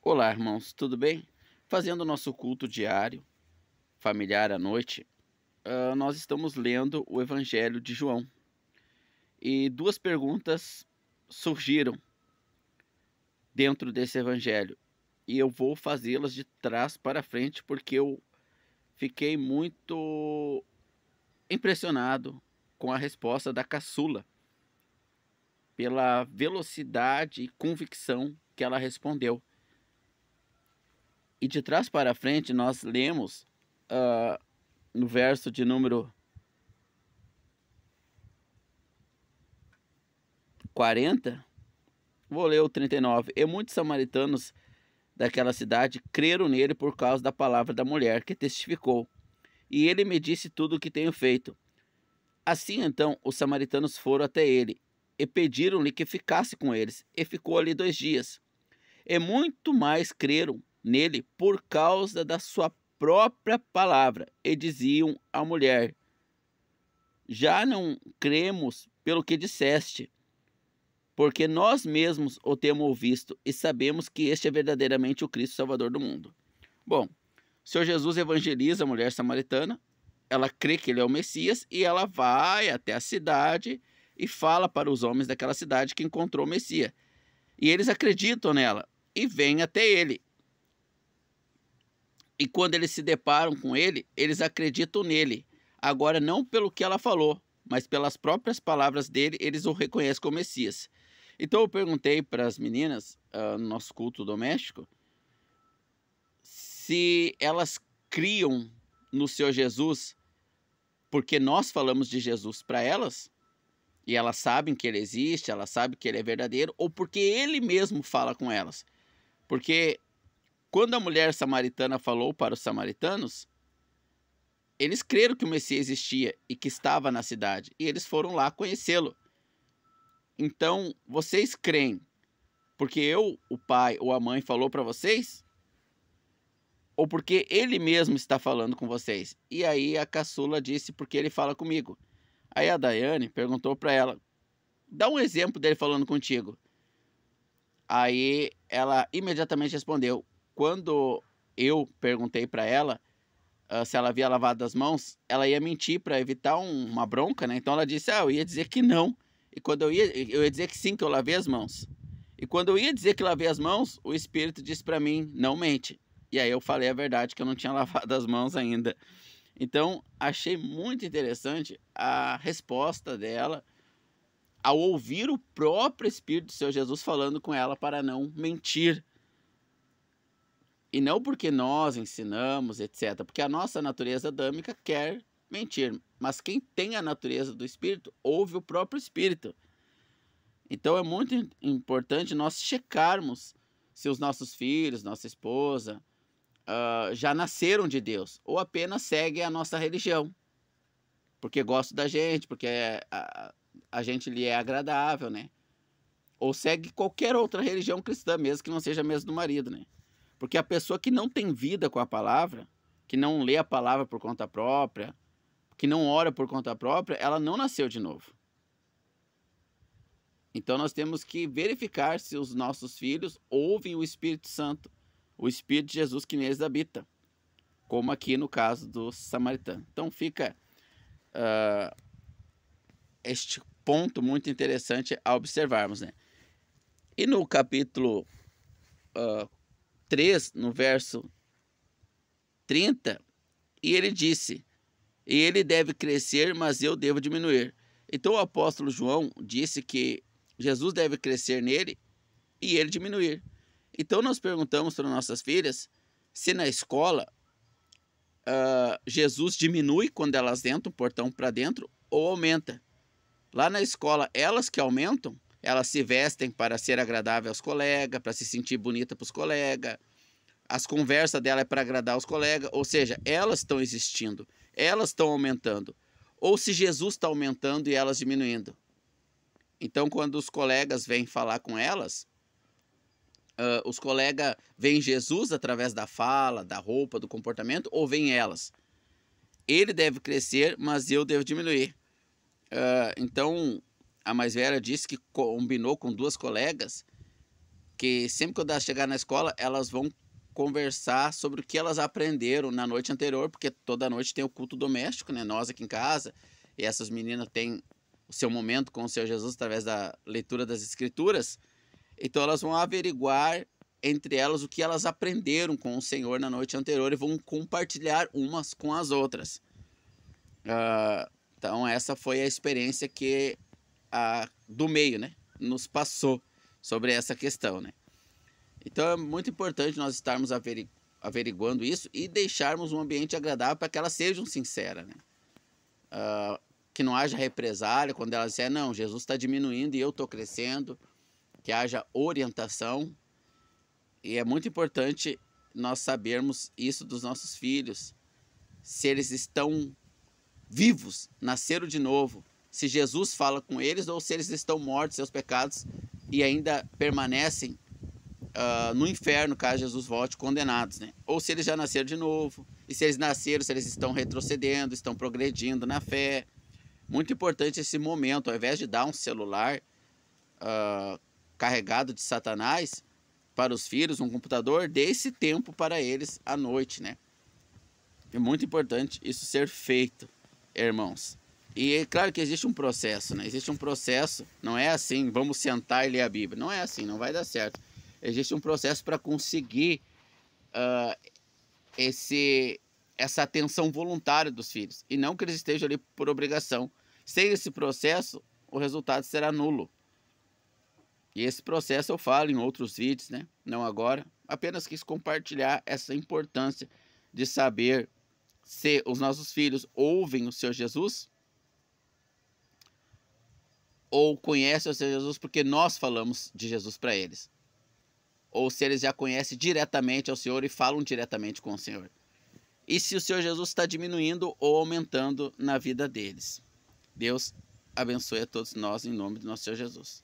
Olá, irmãos, tudo bem? Fazendo o nosso culto diário, familiar à noite, nós estamos lendo o Evangelho de João. E duas perguntas surgiram dentro desse Evangelho. E eu vou fazê-las de trás para frente porque eu fiquei muito impressionado com a resposta da caçula, pela velocidade e convicção que ela respondeu. E de trás para frente nós lemos ah, no verso de número 40, vou ler o 39. E muitos samaritanos daquela cidade creram nele por causa da palavra da mulher que testificou. E ele me disse tudo o que tenho feito. Assim então os samaritanos foram até ele e pediram-lhe que ficasse com eles. E ficou ali 2 dias. E muito mais creram nele por causa da sua própria palavra. E diziam à mulher: já não cremos pelo que disseste, porque nós mesmos o temos visto e sabemos que este é verdadeiramente o Cristo Salvador do mundo. Bom, o Senhor Jesus evangeliza a mulher samaritana, ela crê que ele é o Messias e ela vai até a cidade e fala para os homens daquela cidade que encontrou o Messias. E eles acreditam nela e vêm até ele. E quando eles se deparam com ele, eles acreditam nele. Agora, não pelo que ela falou, mas pelas próprias palavras dele, eles o reconhecem como Messias. Então eu perguntei para as meninas, no nosso culto doméstico, se elas criam no Senhor Jesus porque nós falamos de Jesus para elas, e elas sabem que ele existe, elas sabem que ele é verdadeiro, ou porque ele mesmo fala com elas. Porque quando a mulher samaritana falou para os samaritanos, eles creram que o Messias existia e que estava na cidade, e eles foram lá conhecê-lo. Então, vocês creem porque eu, o pai ou a mãe falou para vocês? Ou porque ele mesmo está falando com vocês? E aí a caçula disse: porque ele fala comigo. Aí a Daiane perguntou para ela: dá um exemplo dele falando contigo. Aí ela imediatamente respondeu: quando eu perguntei para ela se ela havia lavado as mãos, ela ia mentir para evitar uma bronca, né? Então ela disse: eu ia dizer que não. E quando eu ia dizer que sim, que eu lavei as mãos. E quando eu ia dizer que lavei as mãos, o Espírito disse para mim: não mente. E aí eu falei a verdade, que eu não tinha lavado as mãos ainda. Então, achei muito interessante a resposta dela ao ouvir o próprio Espírito do Senhor Jesus falando com ela para não mentir. E não porque nós ensinamos, etc. Porque a nossa natureza adâmica quer mentir. Mas quem tem a natureza do Espírito, ouve o próprio Espírito. Então é muito importante nós checarmos se os nossos filhos, nossa esposa, já nasceram de Deus, ou apenas seguem a nossa religião, porque gostam da gente, porque a gente lhe é agradável, né? Ou segue qualquer outra religião cristã, mesmo que não seja a mesma do marido, né? Porque a pessoa que não tem vida com a palavra, que não lê a palavra por conta própria, que não ora por conta própria, ela não nasceu de novo. Então nós temos que verificar se os nossos filhos ouvem o Espírito Santo, o Espírito de Jesus que neles habita, como aqui no caso do samaritano. Então fica este ponto muito interessante a observarmos, né? E no capítulo 3, no verso 30, e ele disse: e ele deve crescer, mas eu devo diminuir. Então o apóstolo João disse que Jesus deve crescer nele e ele diminuir. Então nós perguntamos para nossas filhas se na escola Jesus diminui quando elas entram, portão para dentro, ou aumenta. Lá na escola, elas que aumentam, elas se vestem para ser agradável aos colegas, para se sentir bonita para os colegas, as conversas dela é para agradar os colegas, ou seja, elas estão existindo, elas estão aumentando. Ou se Jesus está aumentando e elas diminuindo. Então, quando os colegas vêm falar com elas, os colegas veem Jesus através da fala, da roupa, do comportamento, ou veem elas? Ele deve crescer, mas eu devo diminuir. Então, a mais velha disse que combinou com duas colegas que sempre quando elas chegarem na escola, elas vão conversar sobre o que elas aprenderam na noite anterior, porque toda noite tem o culto doméstico, né? Nós aqui em casa, e essas meninas têm o seu momento com o Senhor Jesus através da leitura das Escrituras. Então elas vão averiguar entre elas o que elas aprenderam com o Senhor na noite anterior e vão compartilhar umas com as outras. Então essa foi a experiência que a do meio, né, nos passou sobre essa questão, né? Então é muito importante nós estarmos averiguando isso e deixarmos um ambiente agradável para que elas sejam sinceras, né? Que não haja represália quando elas disserem, não, Jesus está diminuindo e eu estou crescendo, que haja orientação. E é muito importante nós sabermos isso dos nossos filhos, se eles estão vivos, nasceram de novo, se Jesus fala com eles ou se eles estão mortos, seus pecados, e ainda permanecem no inferno, caso Jesus volte, condenados, né? Ou se eles já nasceram de novo, e se eles nasceram, se eles estão retrocedendo, estão progredindo na fé. Muito importante esse momento, ao invés de dar um celular carregado de Satanás para os filhos, um computador, dê esse tempo para eles à noite, né? É muito importante isso ser feito, irmãos. E é claro que existe um processo, né? Existe um processo, não é assim, vamos sentar e ler a Bíblia. Não é assim, não vai dar certo. Existe um processo para conseguir essa atenção voluntária dos filhos. E não que eles estejam ali por obrigação. Sem esse processo, o resultado será nulo. E esse processo eu falo em outros vídeos, né? Não agora. Apenas quis compartilhar essa importância de saber se os nossos filhos ouvem o Senhor Jesus ou conhecem o Senhor Jesus porque nós falamos de Jesus para eles. Ou se eles já conhecem diretamente ao Senhor e falam diretamente com o Senhor. E se o Senhor Jesus está diminuindo ou aumentando na vida deles. Deus abençoe a todos nós em nome do nosso Senhor Jesus.